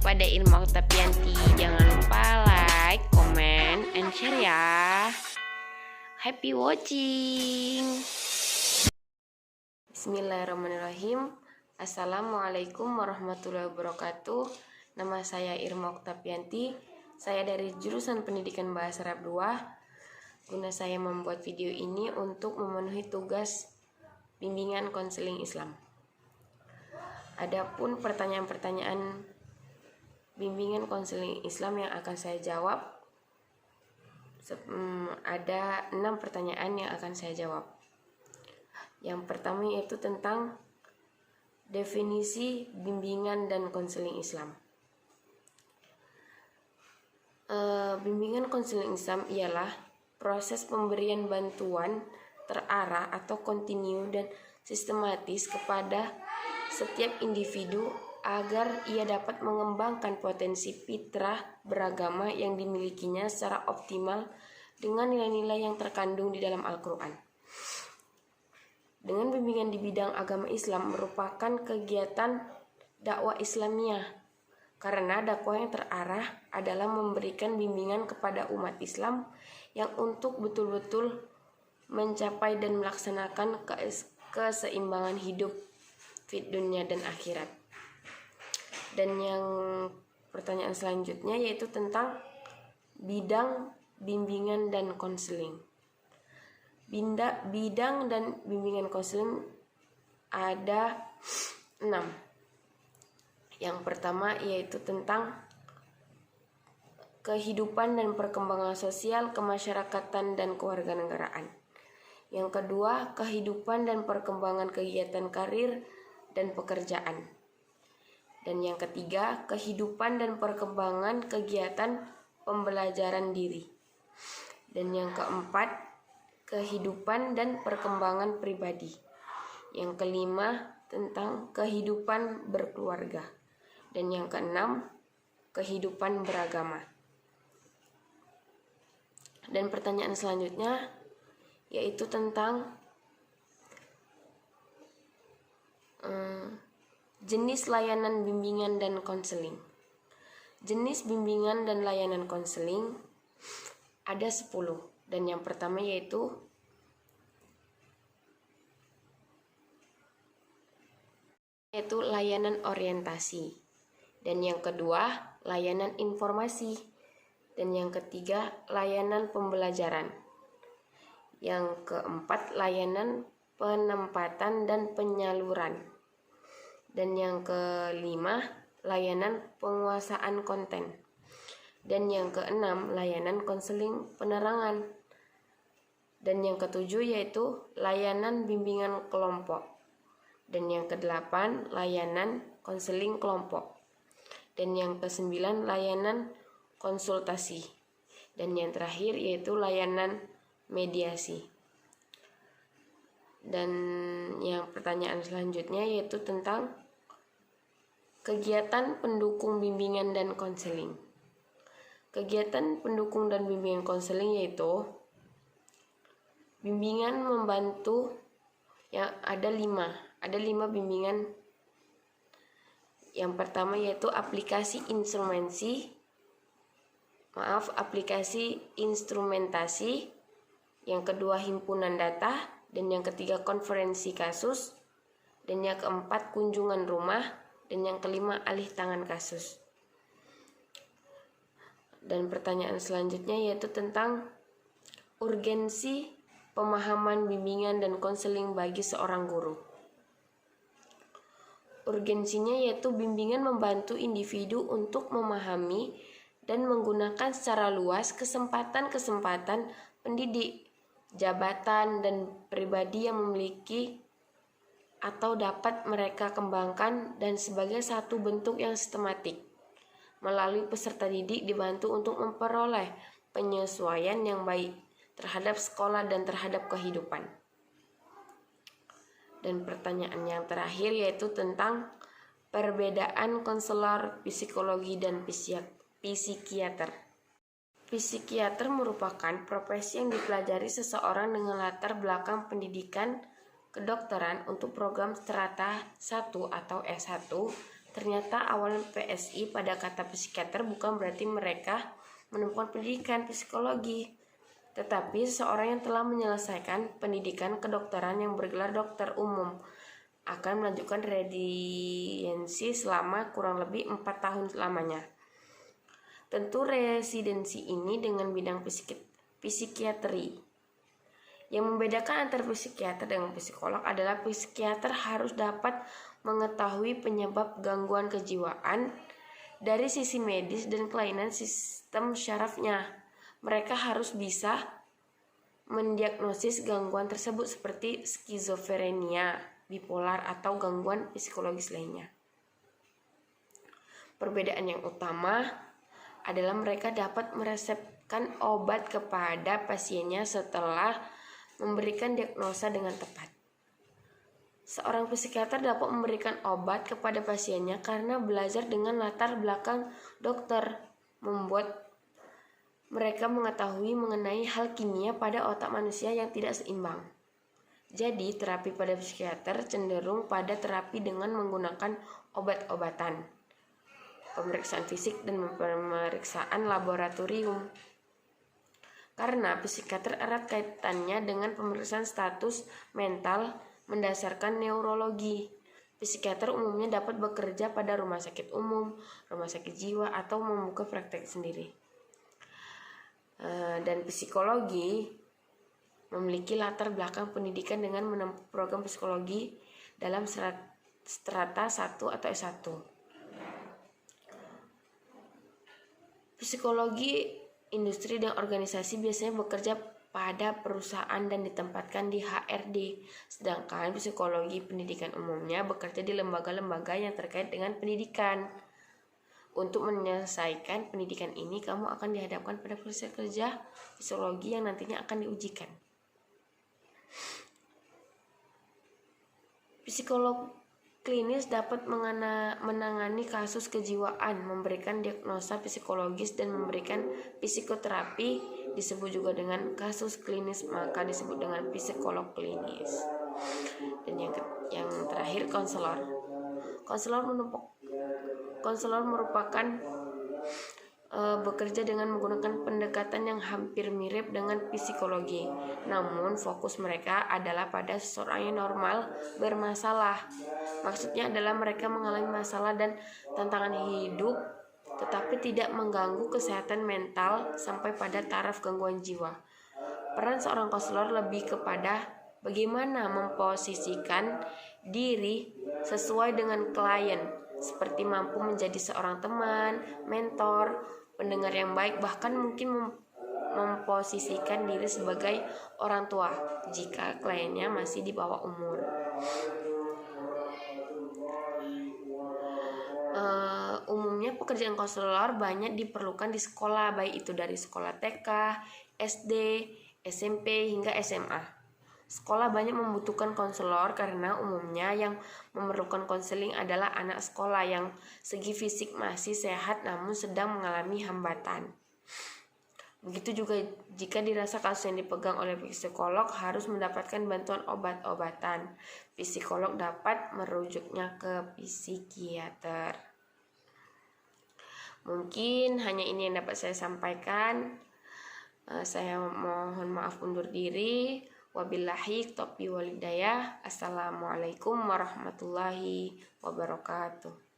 kepada Irma Oktavianti. Jangan lupa like, comment, and share ya. Happy watching. Bismillahirrahmanirrahim. Assalamualaikum warahmatullahi wabarakatuh. Nama saya Irma Oktavianti. Saya dari jurusan Pendidikan Bahasa Arab 2. Guna saya membuat video ini untuk memenuhi tugas bimbingan konseling Islam. Adapun pertanyaan-pertanyaan bimbingan konseling Islam yang akan saya jawab, ada 6 pertanyaan yang akan saya jawab. Yang pertama yaitu tentang definisi bimbingan dan konseling Islam. Bimbingan konseling Islam ialah proses pemberian bantuan terarah atau kontinu dan sistematis kepada setiap individu agar ia dapat mengembangkan potensi fitrah beragama yang dimilikinya secara optimal dengan nilai-nilai yang terkandung di dalam Al-Quran. Dengan bimbingan di bidang agama Islam merupakan kegiatan dakwah Islamiyah, karena dakwah yang terarah adalah memberikan bimbingan kepada umat Islam yang untuk betul-betul mencapai dan melaksanakan keseimbangan hidup fit dunia dan akhirat. Dan yang pertanyaan selanjutnya yaitu tentang bidang bimbingan dan konseling. Bidang dan bimbingan konseling ada 6. Yang pertama yaitu tentang kehidupan dan perkembangan sosial, kemasyarakatan, dan kewarganegaraan. Yang kedua, kehidupan dan perkembangan kegiatan karir dan pekerjaan. Dan yang ketiga, kehidupan dan perkembangan kegiatan pembelajaran diri. Dan yang keempat, kehidupan dan perkembangan pribadi. Yang kelima, tentang kehidupan berkeluarga. Dan yang keenam, kehidupan beragama. Dan pertanyaan selanjutnya yaitu tentang jenis layanan bimbingan dan konseling. Jenis bimbingan dan layanan konseling ada 10. Dan yang pertama yaitu layanan orientasi. Dan yang kedua, layanan informasi. Dan yang ketiga, layanan pembelajaran. Yang keempat, layanan penempatan dan penyaluran. Dan yang kelima, layanan penguasaan konten. Dan yang keenam, layanan konseling penerangan. Dan yang ketujuh yaitu layanan bimbingan kelompok. Dan yang kedelapan, layanan konseling kelompok. Dan yang kesembilan, layanan konsultasi. Dan yang terakhir yaitu layanan mediasi. Dan yang pertanyaan selanjutnya yaitu tentang kegiatan pendukung bimbingan dan konseling. Kegiatan pendukung dan bimbingan konseling yaitu bimbingan membantu yang ada 5 bimbingan. Yang pertama yaitu aplikasi instrumentasi, yang kedua himpunan data, dan yang ketiga konferensi kasus, dan yang keempat kunjungan rumah, dan yang kelima alih tangan kasus. Dan pertanyaan selanjutnya yaitu tentang urgensi pemahaman bimbingan dan konseling bagi seorang guru. Urgensinya yaitu bimbingan membantu individu untuk memahami dan menggunakan secara luas kesempatan-kesempatan pendidik, jabatan, dan pribadi yang memiliki atau dapat mereka kembangkan, dan sebagai satu bentuk yang sistematik. Melalui peserta didik dibantu untuk memperoleh penyesuaian yang baik terhadap sekolah dan terhadap kehidupan. Dan pertanyaan yang terakhir yaitu tentang perbedaan konselor psikologi dan psikiater. Psikiater merupakan profesi yang dipelajari seseorang dengan latar belakang pendidikan kedokteran untuk program strata 1 atau S1 Ternyata awalnya PSI pada kata psikiater bukan berarti mereka menemukan pendidikan psikologi, tetapi seseorang yang telah menyelesaikan pendidikan kedokteran yang bergelar dokter umum akan melanjutkan residensi selama kurang lebih 4 tahun lamanya. Tentu residensi ini dengan bidang psikiatri. Yang membedakan antara psikiater dengan psikolog adalah psikiater harus dapat mengetahui penyebab gangguan kejiwaan dari sisi medis dan kelainan sistem syarafnya. Mereka harus bisa mendiagnosis gangguan tersebut seperti skizofrenia, bipolar, atau gangguan psikologis lainnya. Perbedaan yang utama adalah mereka dapat meresepkan obat kepada pasiennya setelah memberikan diagnosa dengan tepat. Seorang psikiater dapat memberikan obat kepada pasiennya karena belajar dengan latar belakang dokter, membuat mereka mengetahui mengenai hal kimia pada otak manusia yang tidak seimbang. Jadi, terapi pada psikiater cenderung pada terapi dengan menggunakan obat-obatan, pemeriksaan fisik, dan pemeriksaan laboratorium. Karena psikiater erat kaitannya dengan pemeriksaan status mental mendasarkan neurologi. Psikiater umumnya dapat bekerja pada rumah sakit umum, rumah sakit jiwa, atau membuka praktek sendiri. Dan psikologi memiliki latar belakang pendidikan dengan menempuh program psikologi dalam strata 1 atau S1. Psikologi industri dan organisasi biasanya bekerja pada perusahaan dan ditempatkan di HRD, sedangkan psikologi pendidikan umumnya bekerja di lembaga-lembaga yang terkait dengan pendidikan. Untuk menyelesaikan pendidikan ini, kamu akan dihadapkan pada proses kerja psikologi yang nantinya akan diujikan. Psikolog klinis dapat menangani kasus kejiwaan, memberikan diagnosa psikologis, dan memberikan psikoterapi. Disebut juga dengan kasus klinis, maka disebut dengan psikolog klinis. Dan yang terakhir, konselor. Konselor merupakan bekerja dengan menggunakan pendekatan yang hampir mirip dengan psikologi, namun fokus mereka adalah pada seseorang yang normal bermasalah. Maksudnya adalah mereka mengalami masalah dan tantangan hidup, tetapi tidak mengganggu kesehatan mental sampai pada taraf gangguan jiwa. Peran seorang konselor lebih kepada bagaimana memposisikan diri sesuai dengan klien, seperti mampu menjadi seorang teman, mentor, pendengar yang baik, bahkan mungkin memposisikan diri sebagai orang tua jika kliennya masih di bawah umur. Umumnya pekerjaan konselor banyak diperlukan di sekolah, baik itu dari sekolah TK, SD, SMP, hingga SMA. Sekolah banyak membutuhkan konselor karena umumnya yang memerlukan konseling adalah anak sekolah yang segi fisik masih sehat namun sedang mengalami hambatan. Begitu juga jika dirasa kasus yang dipegang oleh psikolog harus mendapatkan bantuan obat-obatan, psikolog dapat merujuknya ke psikiater. Mungkin hanya ini yang dapat saya sampaikan. Saya mohon maaf undur diri. Wabillahi taufiq wal hidayah. Assalamualaikum warahmatullahi wabarakatuh.